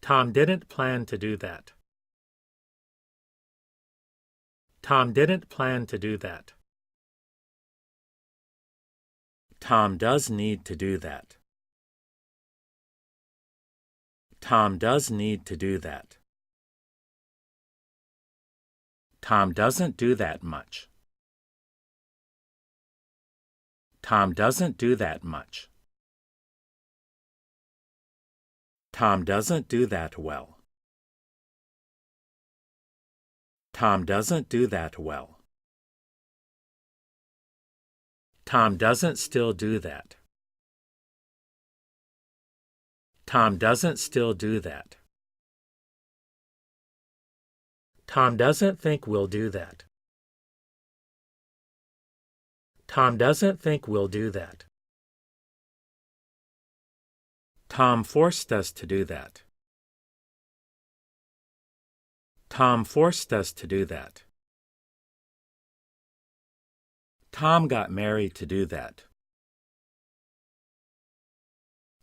Tom didn't plan to do that. Tom didn't plan to do that. Tom does need to do that. Tom does need to do that. Tom doesn't do that much. Tom doesn't do that much. Tom doesn't do that well. Tom doesn't do that well. Tom doesn't still do that. Tom doesn't still do that. Tom doesn't think we'll do that. Tom doesn't think we'll do that. Tom forced us to do that. Tom forced us to do that. Tom got Mary to do that.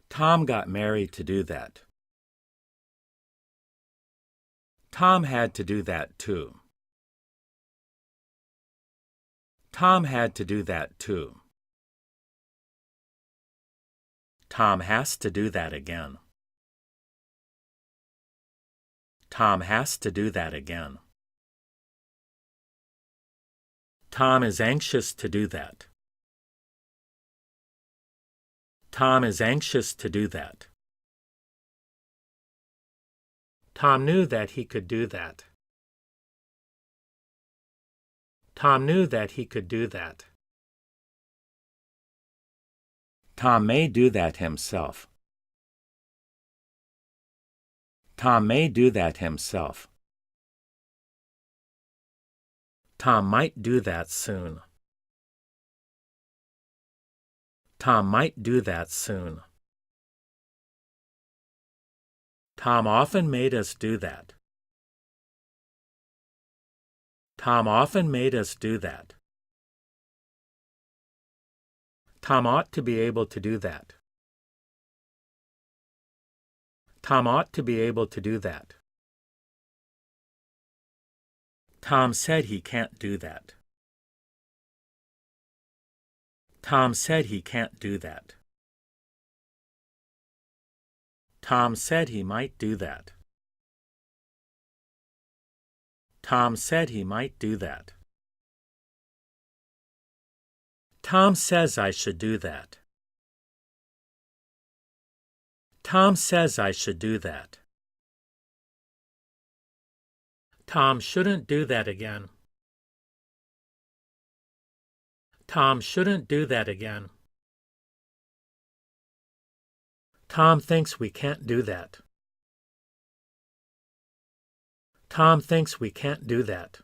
Tom got Mary to do that. Tom had to do that too. Tom had to do that too. Tom has to do that again. Tom has to do that again. Tom is anxious to do that. Tom is anxious to do that. Tom knew that he could do that. Tom knew that he could do that. Tom may do that himself. Tom may do that himself. Tom might do that soon. Tom might do that soon. Tom often made us do that. Tom often made us do that. Tom ought to be able to do that. Tom ought to be able to do that. Tom said he can't do that. Tom said he can't do that. Tom said he might do that. Tom said he might do that. Tom says I should do that. Tom says I should do that. Tom shouldn't do that again. Tom shouldn't do that again. Tom thinks we can't do that. Tom thinks we can't do that.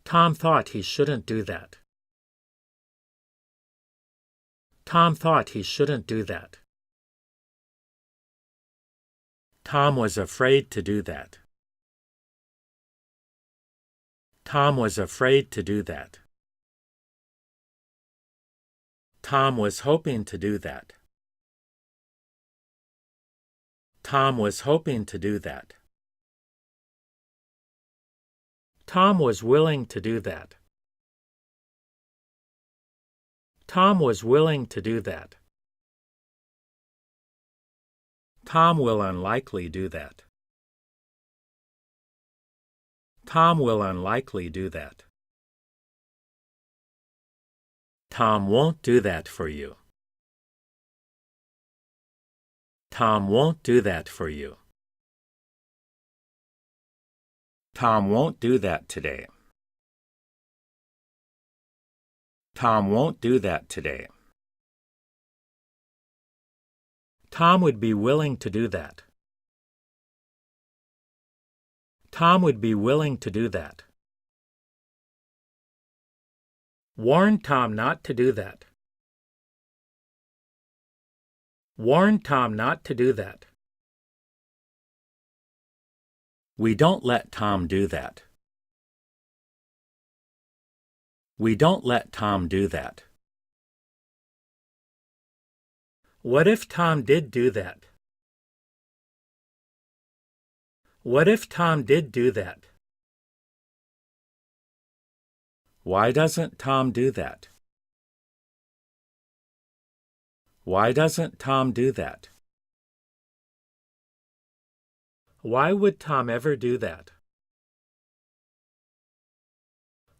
Tom thought he shouldn't do that. Tom thought he shouldn't do that. Tom was afraid to do that. Tom was afraid to do that. Tom was hoping to do that. Tom was hoping to do that. Tom was willing to do that. Tom was willing to do that. Tom will unlikely do that. Tom will unlikely do that. Tom won't do that for you. Tom won't do that for you. Tom won't do that today. Tom won't do that today. Tom would be willing to do that. Tom would be willing to do that. Warn Tom not to do that. Warn Tom not to do that. We don't let Tom do that. We don't let Tom do that. What if Tom did do that? What if Tom did do that? Why doesn't Tom do that? Why doesn't Tom do that? Why would Tom ever do that?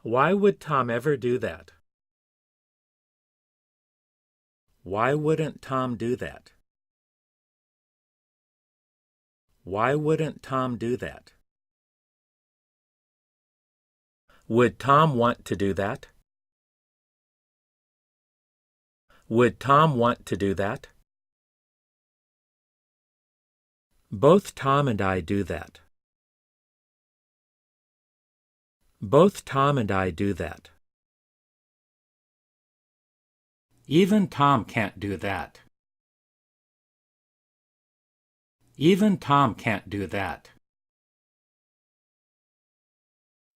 Why would Tom ever do that? Why wouldn't Tom do that? Why wouldn't Tom do that? Would Tom want to do that? Would Tom want to do that? Both Tom and I do that. Both Tom and I do that. Even Tom can't do that. Even Tom can't do that.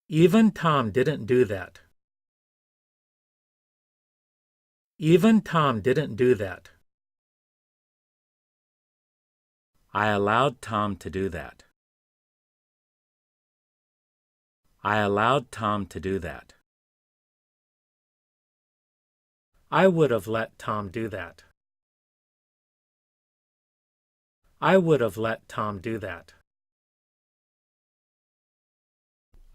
Even Tom didn't do that. Even Tom didn't do that. I allowed Tom to do that. I allowed Tom to do that. I would have let Tom do that. I would have let Tom do that.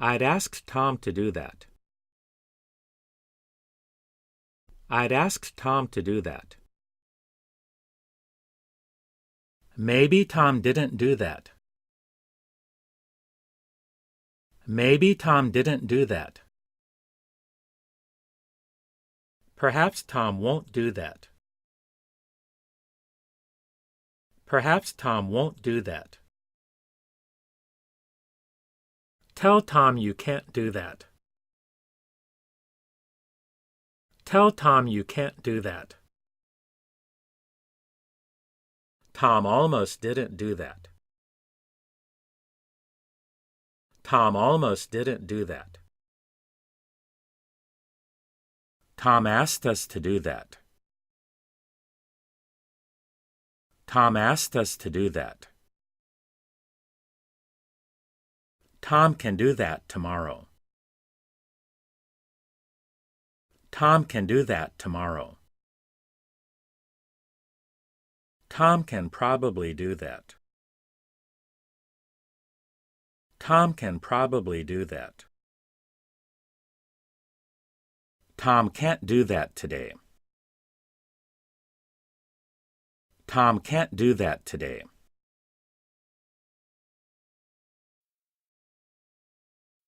I'd asked Tom to do that. I'd asked Tom to do that. Maybe Tom didn't do that. Maybe Tom didn't do that. Perhaps Tom won't do that. Perhaps Tom won't do that. Tell Tom you can't do that. Tell Tom you can't do that. Tom almost didn't do that. Tom almost didn't do that. Tom asked us to do that. Tom asked us to do that. Tom can do that tomorrow. Tom can do that tomorrow. Tom can probably do that. Tom can probably do that. Tom can't do that today. Tom can't do that today.